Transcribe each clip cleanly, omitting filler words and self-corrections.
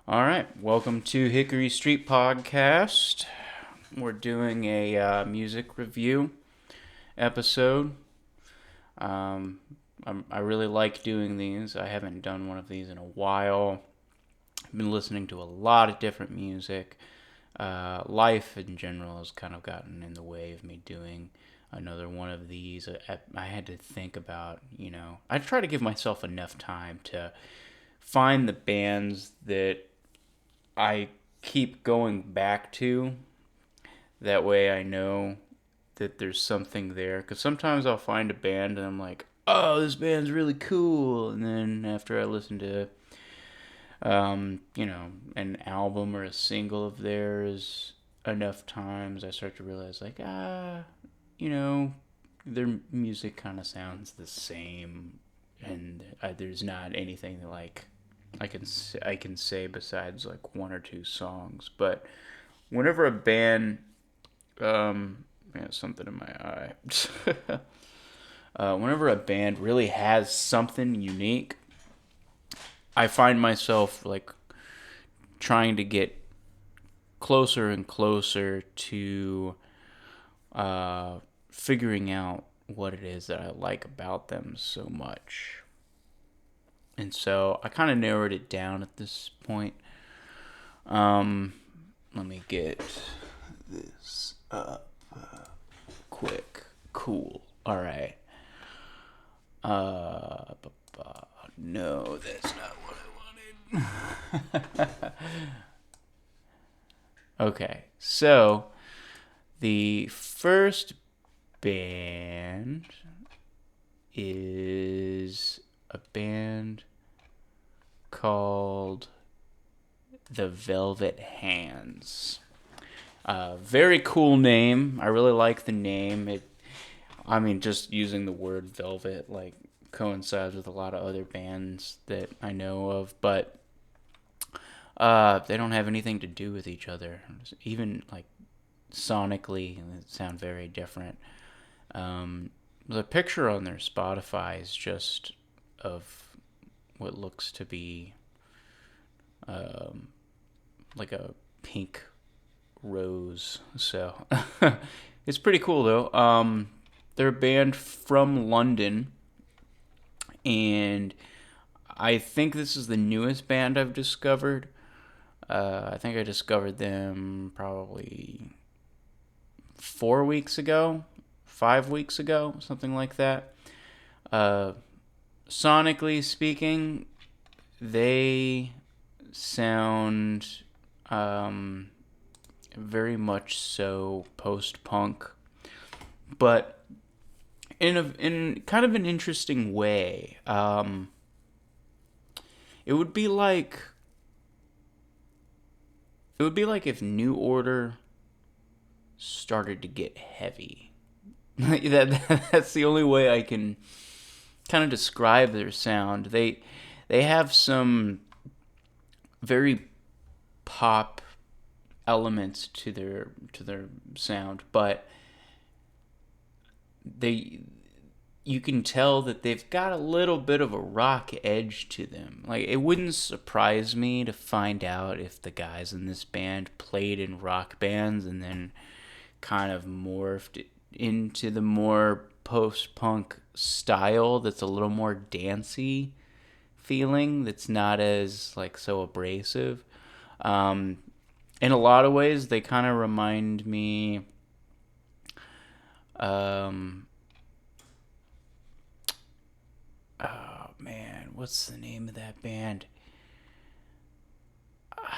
All right, welcome to Hickory Street Podcast. We're doing a music review episode. Um, I really like doing these. I haven't done one of these in a while. I've been listening to a lot of different music. Life in general has kind of gotten in the way of me doing another one of these. I had to think about, I try to give myself enough time to find the bands that I keep going back to. That way I know that there's something there. Because sometimes I'll find a band and I'm like, oh, this band's really cool. And then after I listen to, an album or a single of theirs enough times, I start to realize, like, you know, their music kind of sounds the same. And there's not anything that, like, I can say besides like one or two songs. But whenever a band, something in my eye. Whenever a band really has something unique, I find myself like trying to get closer and closer to figuring out what it is that I like about them so much. And so I kind of narrowed it down at this point. Let me get this up quick. Cool. All right. No, that's not what I wanted. Okay, so the first band is a band called the Velvet Hands. Very cool name. I really like the name. Just using the word velvet like coincides with a lot of other bands that I know of, but they don't have anything to do with each other. Even like sonically, they sound very different. The picture on their Spotify is just of what looks to be like a pink rose. So it's pretty cool though. They're a band from London, and I think this is the newest band I've discovered. I think I discovered them probably 4 weeks ago, 5 weeks ago, something like that. Uh, Sonically speaking, they sound very much so post-punk, but in kind of an interesting way. It would be like it would be like if New Order started to get heavy. That's the only way I can kind of describe their sound. They have some very pop elements to their sound, but they you can tell that they've got a little bit of a rock edge to them. Like, it wouldn't surprise me to find out if the guys in this band played in rock bands and then kind of morphed into the more post-punk style that's a little more dancey feeling, that's not as like so abrasive. In a lot of ways they kind of remind me um oh man, what's the name of that band?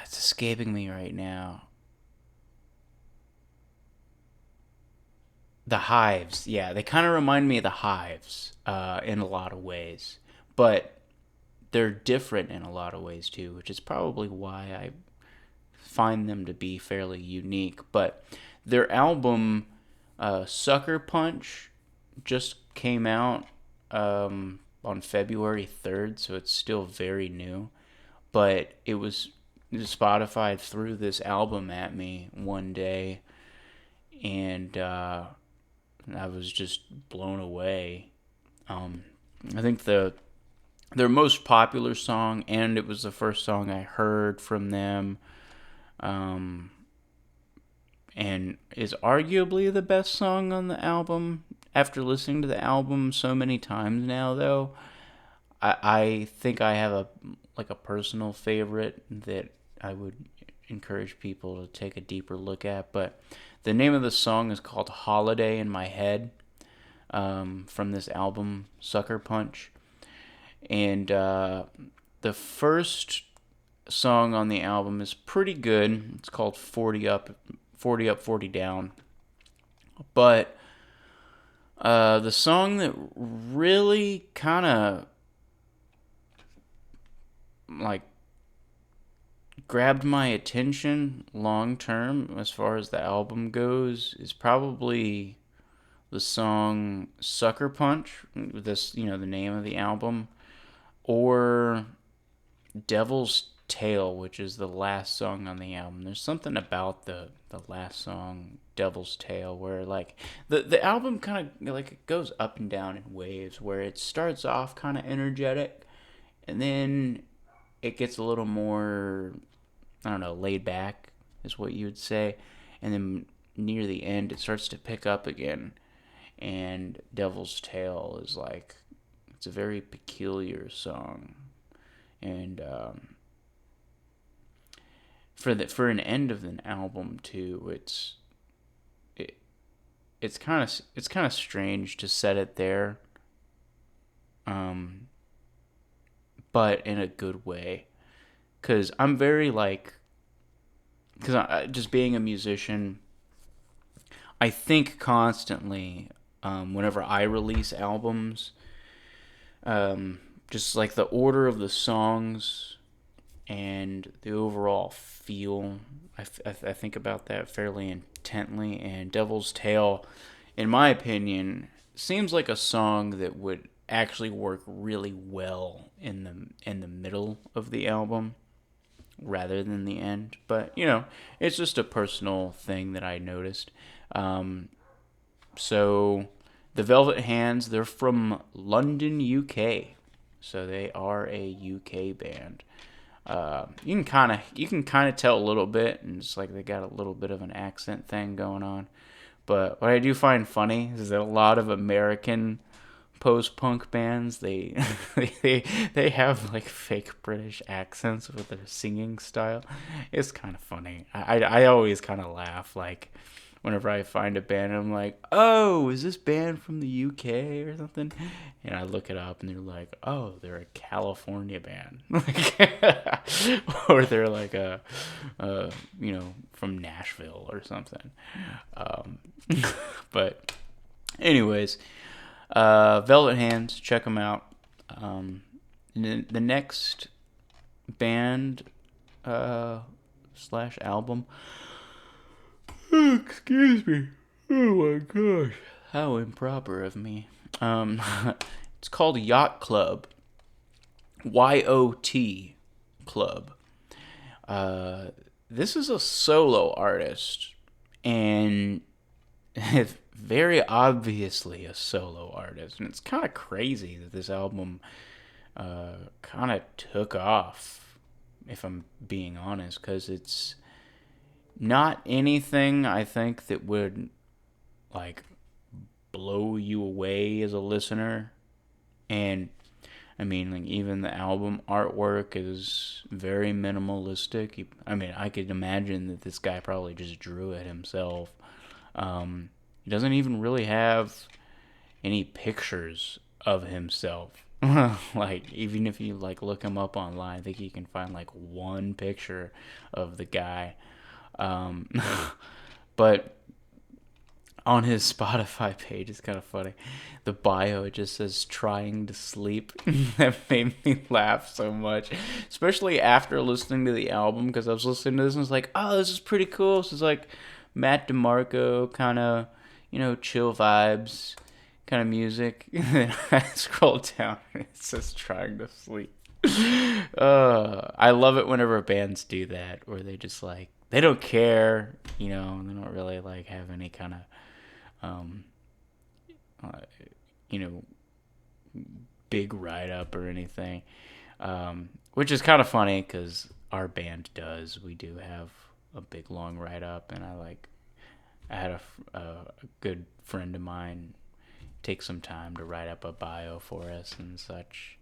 It's escaping me right now. The Hives. Yeah, they kind of remind me of the Hives in a lot of ways, but they're different in a lot of ways too, which is probably why I find them to be fairly unique. But their album Sucker Punch just came out on February 3rd, so it's still very new. But it was Spotify threw this album at me one day, and I was just blown away. I think their most popular song, and it was the first song I heard from them, um, and is arguably the best song on the album. After listening to the album so many times now, though, I think I have a personal favorite that I would encourage people to take a deeper look at. But the name of the song is called "Holiday in My Head," from this album Sucker Punch, and the first song on the album is pretty good. It's called 40 Up, 40 Up, 40 Down. But the song that really kind of like grabbed my attention long term as far as the album goes is probably the song Sucker Punch, this, the name of the album, or Devil's Tale, which is the last song on the album. There's something about the last song, Devil's Tale, where like the album kind of like it goes up and down in waves, where it starts off kind of energetic, and then it gets a little more, I don't know, laid back is what you would say, and then near the end it starts to pick up again. And Devil's Tale is like, it's a very peculiar song, and for an end of an album too, it's kind of strange to set it there, um, but in a good way, because I'm very like, because I just being a musician, I think constantly, whenever I release albums, just like the order of the songs and the overall feel. I think about that fairly intently, and Devil's Tale, in my opinion, seems like a song that would actually work really well in the middle of the album rather than the end. But it's just a personal thing that I noticed. So the Velvet Hands, they're from London, UK. So they are a UK band. You can kind of tell a little bit, and it's like they got a little bit of an accent thing going on. But what I do find funny is that a lot of American post-punk bands, they they have like fake British accents with their singing style. It's kind of funny. I always kind of laugh like whenever I find a band, I'm like, oh, is this band from the UK or something? And I look it up, and they're like, oh, they're a California band, or they're like from Nashville or something. Um, but, anyways, Velvet Hands, check them out. The next band slash album. Excuse me. Oh my gosh. How improper of me. It's called Yacht Club. YOT Club. This is a solo artist, and it's very obviously a solo artist. And it's kind of crazy that this album kind of took off, if I'm being honest, because it's not anything I think that would like blow you away as a listener. And I mean, like, even the album artwork is very minimalistic. I could imagine that this guy probably just drew it himself. He doesn't even really have any pictures of himself. Like, even if you like look him up online, I think you can find like one picture of the guy. But on his Spotify page, it's kind of funny. The bio, it just says "trying to sleep." That made me laugh so much, especially after listening to the album, because I was listening to this and I was like, "Oh, this is pretty cool." This is like Matt DeMarco kind of, chill vibes kind of music. And then I scroll down and it says "trying to sleep." I love it whenever bands do that, where they just like, they don't care, and they don't really like have any kind of, uh, you know, big write-up or anything, which is kind of funny because our band does. We do have a big, long write-up, and I had a good friend of mine take some time to write up a bio for us and such.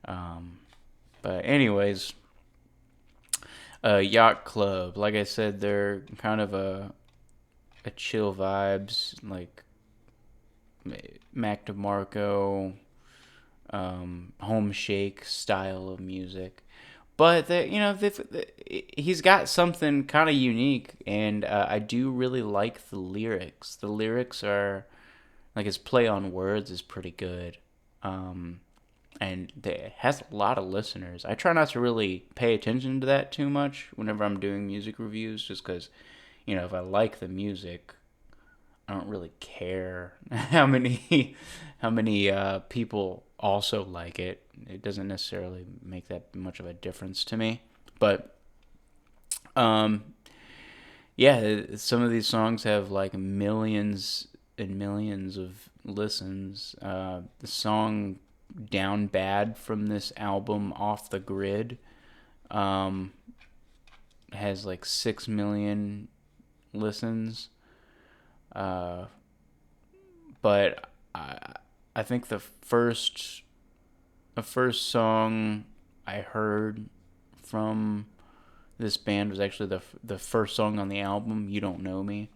But anyways, Yacht Club, like I said, they're kind of a chill vibes, like Mac DeMarco, home shake style of music. But he's got something kind of unique, and I do really like the lyrics. The lyrics are like his play on words is pretty good, and it has a lot of listeners. I try not to really pay attention to that too much whenever I'm doing music reviews, just because if I like the music, I don't really care how many people also like it. It doesn't necessarily make that much of a difference to me. But yeah, some of these songs have like millions and millions of listens. The song "Down Bad" from this album, "Off the Grid," has like 6 million listens. But I think the first song I heard from this band was actually the first song on the album, "You Don't Know Me."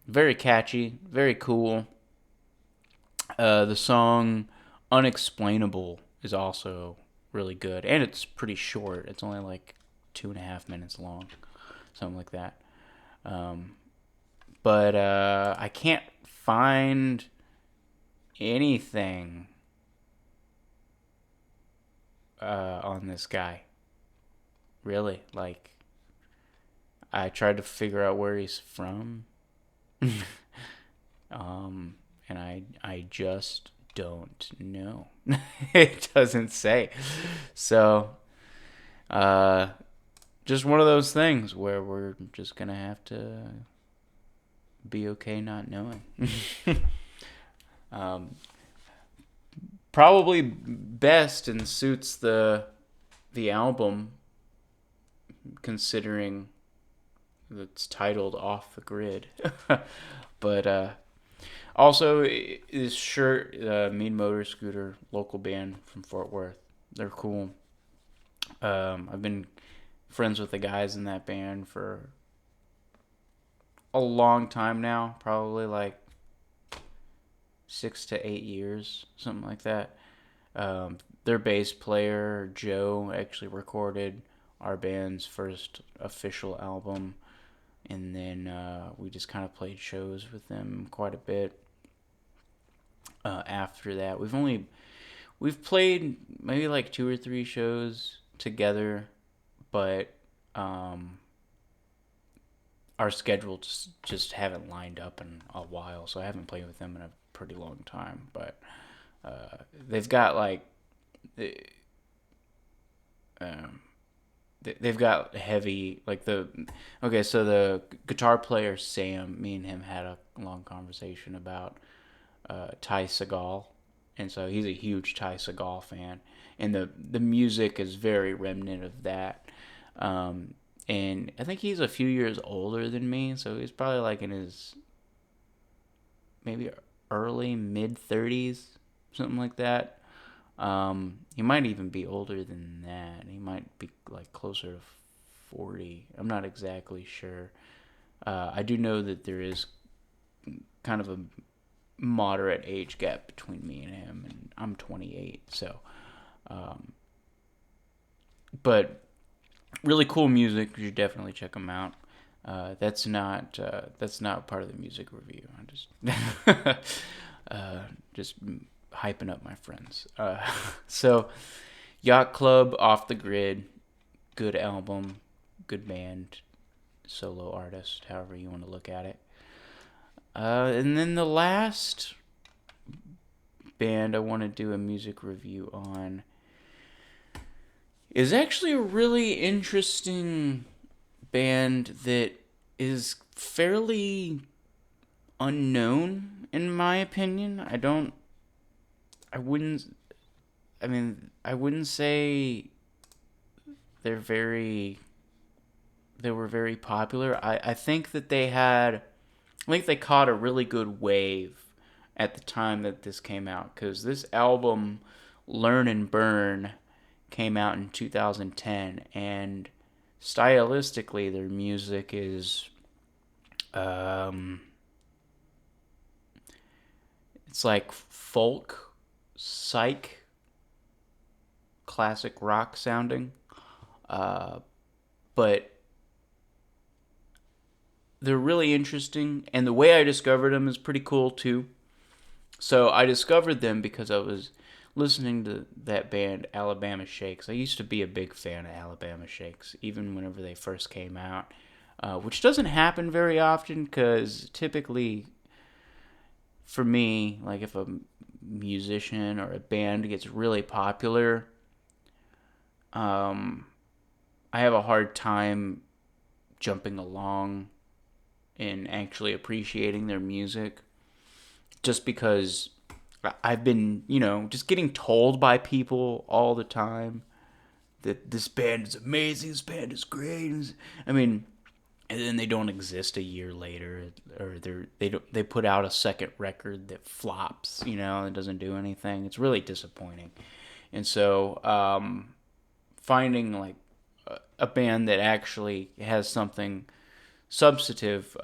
Very catchy, very cool. The song "Unexplainable" is also really good, and it's pretty short. It's only like 2.5 minutes long, something like that. But I can't find anything on this guy. Really, like, I tried to figure out where he's from, and I just don't know. It doesn't say. So, just one of those things where we're just gonna have to be okay not knowing. Probably best and suits the album, considering it's titled "Off the Grid." But also, this shirt, Mean Motor Scooter, local band from Fort Worth, they're cool. I've been friends with the guys in that band for a long time now, probably like 6 to 8 years, something like that. Their bass player, Joe, actually recorded our band's first official album, and then we just kind of played shows with them quite a bit. After that, we've played maybe like 2 or 3 shows together, but our schedules just haven't lined up in a while, so I haven't played with them in a pretty long time. But they've got like they've got heavy, like so the guitar player Sam, me and him had a long conversation about Ty Segall, and so he's a huge Ty Segall fan, and the music is very remnant of that. And I think he's a few years older than me, so he's probably like in his maybe early mid 30s, something like that. He might even be older than that. He might be like closer to 40. I'm not exactly sure. I do know that there is kind of a moderate age gap between me and him, and I'm 28. So, but really cool music. You should definitely check them out. That's not part of the music review. I just hyping up my friends. So, Yacht Club, Off the Grid, good album, good band, solo artist, however you want to look at it. And then the last band I want to do a music review on is actually a really interesting band that is fairly unknown, in my opinion. I I wouldn't. I mean, I wouldn't say they're very. They were very popular. I think that they had. I think they caught a really good wave at the time that this came out, because this album, Learn and Burn, came out in 2010, and stylistically, their music is. Um, it's like folk, psych, classic rock sounding. Uh, but they're really interesting, and the way I discovered them is pretty cool too. So I discovered them because I was listening to that band Alabama Shakes. I used to be a big fan of Alabama Shakes, even whenever they first came out, which doesn't happen very often because typically, for me, like if a musician or a band gets really popular, um, I have a hard time jumping along and actually appreciating their music, just because I've been, just getting told by people all the time that this band is amazing, this band is great. I mean, and then they don't exist a year later, or they put out a second record that flops, it doesn't do anything. It's really disappointing. And so, finding like a band that actually has something substantive,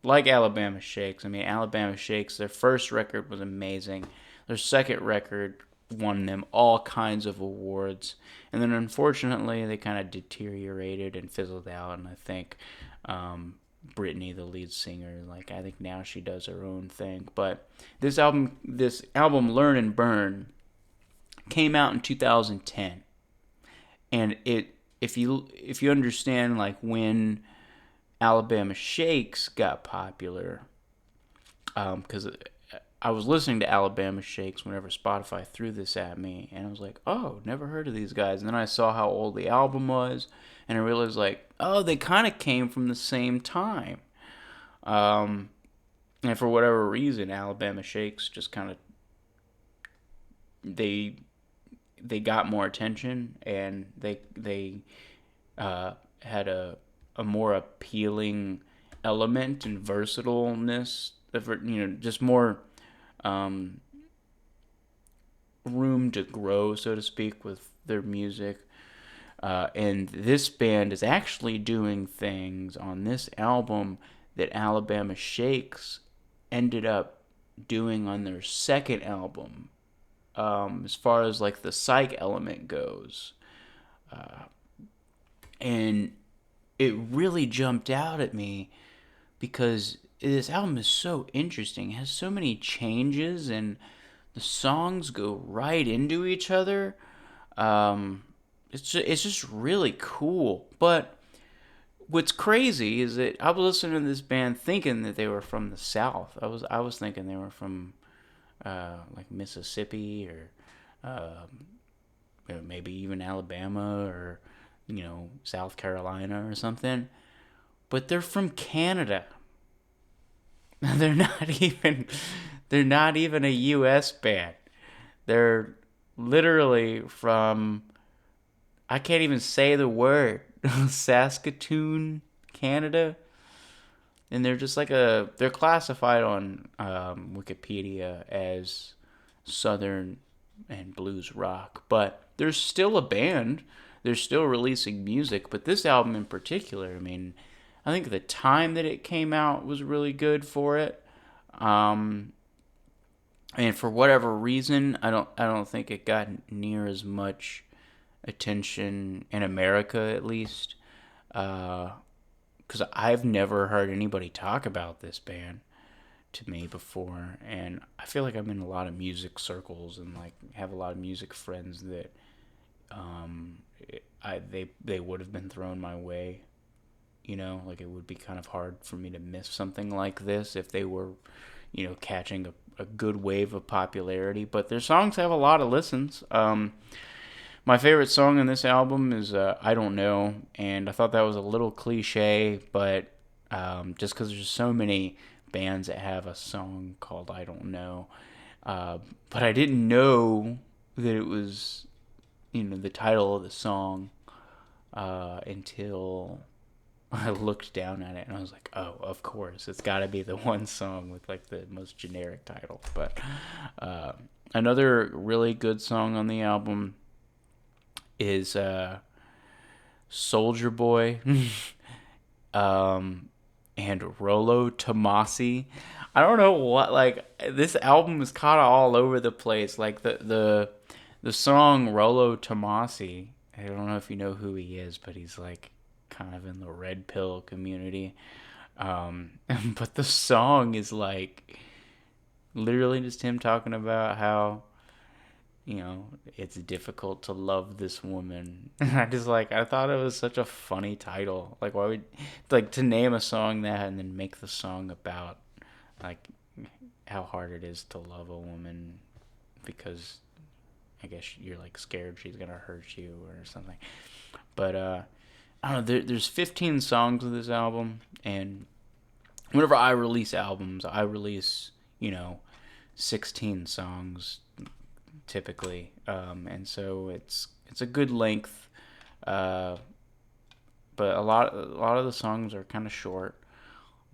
like Alabama Shakes. I mean, Alabama Shakes, their first record was amazing. Their second record won them all kinds of awards. And then unfortunately, they kind of deteriorated and fizzled out. And I think Brittany, the lead singer, I think now she does her own thing. But this album, Learn and Burn, came out in 2010. And if you understand when Alabama Shakes got popular, because I was listening to Alabama Shakes whenever Spotify threw this at me, and I was like, oh, never heard of these guys. And then I saw how old the album was, and I realized, oh, they kind of came from the same time. And for whatever reason, Alabama Shakes just kind of, they got more attention, and they had a more appealing element and versatileness, just more room to grow, so to speak, with their music. And this band is actually doing things on this album that Alabama Shakes ended up doing on their second album, as far as the psych element goes. And it really jumped out at me because this album is so interesting. It has so many changes, and the songs go right into each other. It's just really cool. But what's crazy is that I was listening to this band thinking that they were from the South. I was thinking they were from Mississippi, or maybe even Alabama, or South Carolina or something. But they're from Canada. They're not even a US band. They're literally from, I can't even say the word, Saskatoon, Canada. And they're just they're classified on Wikipedia as Southern and blues rock, but they're still a band. They're still releasing music, but this album in particular, I mean, I think the time that it came out was really good for it. And for whatever reason, I don't think it got near as much attention in America, at least. Because I've never heard anybody talk about this band to me before, and I feel like I'm in a lot of music circles and have a lot of music friends that they would have been thrown my way. It would be kind of hard for me to miss something like this if they were, catching a good wave of popularity. But their songs have a lot of listens. My favorite song on this album is I Don't Know, and I thought that was a little cliche, but just because there's so many bands that have a song called I Don't Know, But I didn't know that it was, the title of the song until I looked down at it and I was like, oh, of course, it's got to be the one song with like the most generic title. But another really good song on the album is Soldier Boy and Rolo Tomasi. I don't know what, like, this album is kind of all over the place. Like the song Rolo Tomasi. I don't know if you know who he is, but he's like kind of in the red pill community. But the song is like literally just him talking about how it's difficult to love this woman. I thought it was such a funny title. Like, why would, like, to name a song that and then make the song about, like, how hard it is to love a woman because I guess you're, like, scared she's gonna hurt you or something. But, I don't know, there's 15 songs of this album, and whenever I release albums, I release, 16 songs typically, and so it's a good length, but a lot of the songs are kind of short.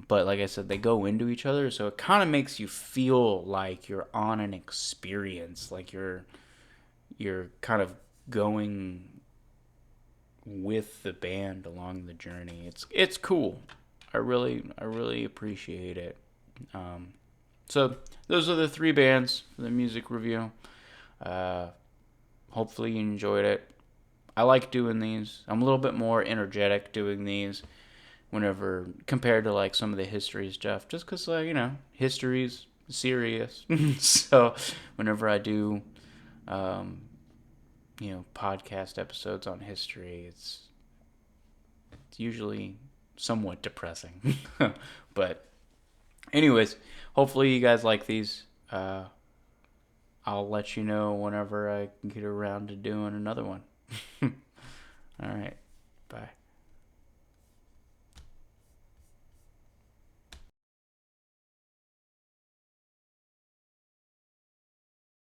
But like I said, they go into each other, so it kind of makes you feel like you're on an experience, like you're kind of going with the band along the journey. It's cool. I really appreciate it. So those are the three bands for the music review. Uh, Hopefully you enjoyed it. I like doing these. I'm a little bit more energetic doing these whenever compared to like some of the history stuff, just because history's serious. So whenever I do, podcast episodes on history, it's usually somewhat depressing. But anyways, hopefully you guys like these. I'll let you know whenever I get around to doing another one. All right. Bye.